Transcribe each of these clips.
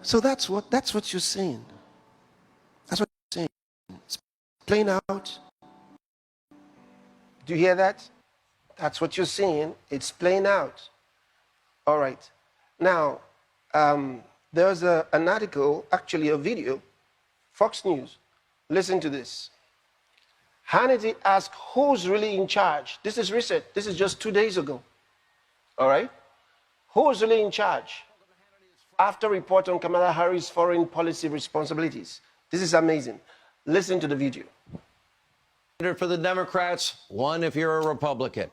So that's what you're saying. That's what you're saying. It's playing out. Do you hear that? That's what you're saying. It's playing out. All right. Now, there's an article, actually a video, Fox News. Listen to this. Hannity asked who's really in charge. This is recent. This is just 2 days ago. All right? Who's really in charge? After report on Kamala Harris' foreign policy responsibilities. This is amazing. Listen to the video. For the Democrats, one if you're a Republican.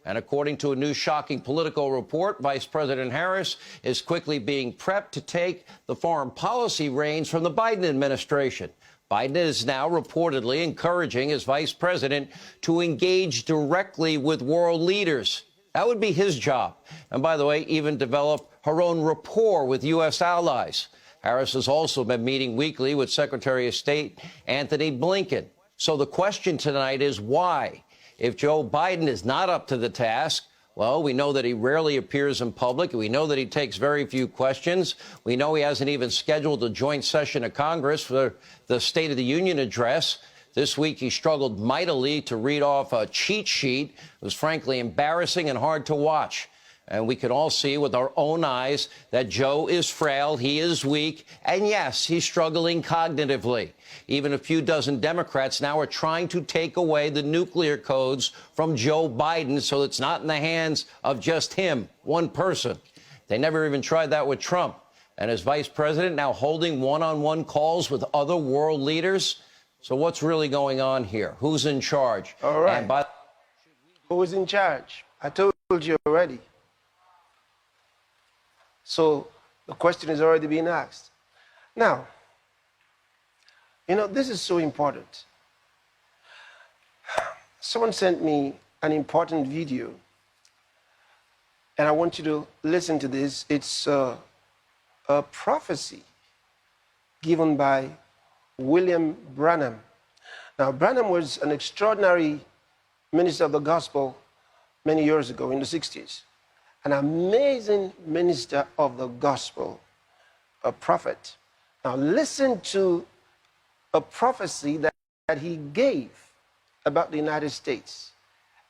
And according to a new shocking political report, Vice President Harris is quickly being prepped to take the foreign policy reins from the Biden administration. Biden is now reportedly encouraging his vice president to engage directly with world leaders. That would be his job. And by the way, even develop her own rapport with U.S. allies. Harris has also been meeting weekly with Secretary of State Antony Blinken. So the question tonight is why? If Joe Biden is not up to the task, well, we know that he rarely appears in public. We know that he takes very few questions. We know he hasn't even scheduled a joint session of Congress for the State of the Union address. This week, he struggled mightily to read off a cheat sheet. It was frankly embarrassing and hard to watch. And we can all see with our own eyes that Joe is frail, he is weak, and yes, he's struggling cognitively. Even a few dozen Democrats now are trying to take away the nuclear codes from Joe Biden so it's not in the hands of just him, one person. They never even tried that with Trump. And as vice president, now holding one-on-one calls with other world leaders. So what's really going on here? Who's in charge? All right. Who is in charge? I told you already. So the question is already being asked. Now, you know, this is so important. Someone sent me an important video, and I want you to listen to this. It's a prophecy given by William Branham. Now, Branham was an extraordinary minister of the gospel many years ago in the 60s. An amazing minister of the gospel, a prophet. Now listen to a prophecy that he gave about the United States.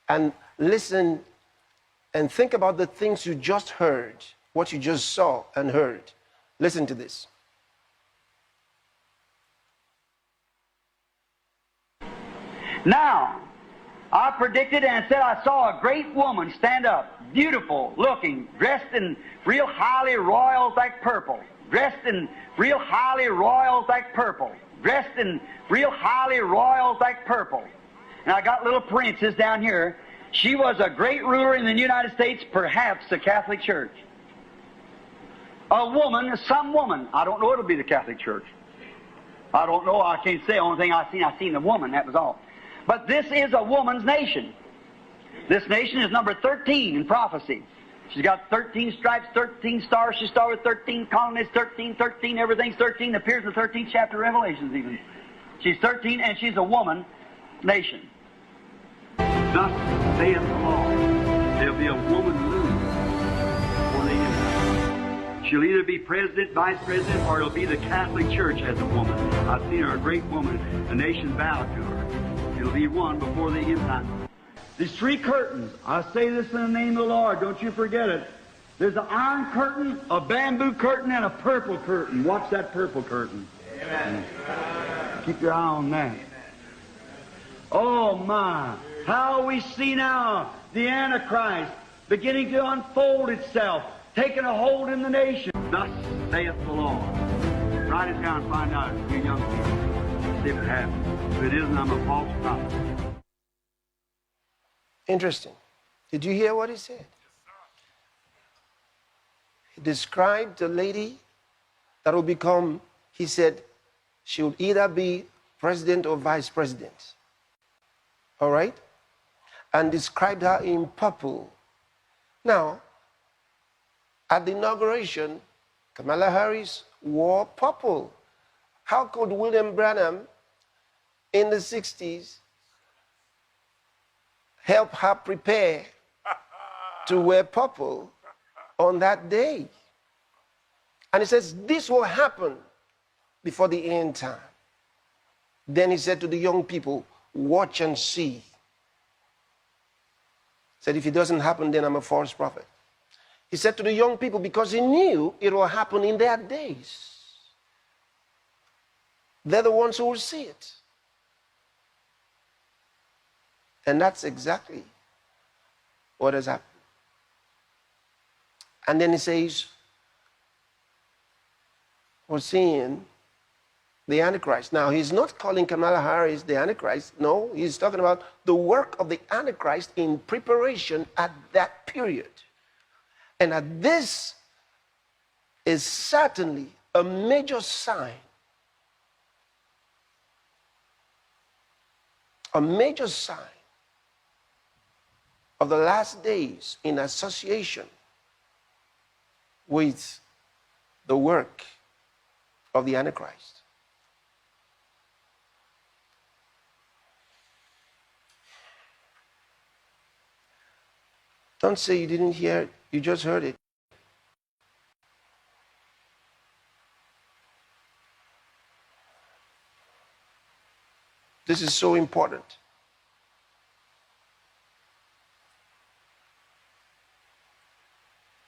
And listen and think about the things you just heard, what you just saw and heard. Listen to this. Now, I predicted and said I saw a great woman stand up, beautiful looking, dressed in real highly royals like purple, dressed in real highly royals like purple, dressed in real highly royals like purple. And I got little princess down here. She was a great ruler in the United States, perhaps the Catholic Church. A woman, some woman. I don't know it'll be the Catholic Church. I don't know. I can't say. The only thing I seen a woman. That was all. But this is a woman's nation. This nation is number 13 in prophecy. She's got 13 stripes, 13 stars. She's started with 13 colonists, 13, 13, everything's 13. Appears in the 13th chapter of Revelations even. She's 13 and she's a woman nation. Thus saith the Lord, there'll be a woman ruler for the empire. She'll either be president, vice president, or it'll be the Catholic Church as a woman. I've seen her a great woman. The nation bowed to her. It'll be one before the end time. These three curtains, I say this in the name of the Lord, don't you forget it. There's an iron curtain, a bamboo curtain, and a purple curtain. Watch that purple curtain. Amen. Keep your eye on that. Oh my, how we see now the Antichrist beginning to unfold itself, taking a hold in the nation. Thus saith the Lord. Write it down and find out, you young people, see if it happens. If it isn't, I'm a false prophet. Interesting. Did you hear what he said? He described the lady that will become, he said, she would either be president or vice president. All right? And described her in purple. Now, at the inauguration, Kamala Harris wore purple. How could William Branham in the 60s help her prepare to wear purple on that day? And he says, this will happen before the end time. Then he said to the young people, watch and see. He said, if it doesn't happen, then I'm a false prophet. He said to the young people, because he knew it will happen in their days. They're the ones who will see it. And that's exactly what has happened. And then he says, we're seeing the Antichrist. Now, he's not calling Kamala Harris the Antichrist. No, he's talking about the work of the Antichrist in preparation at that period. And that this is certainly a major sign, of the last days in association with the work of the Antichrist. Don't say you didn't hear it, you just heard it. This is so important.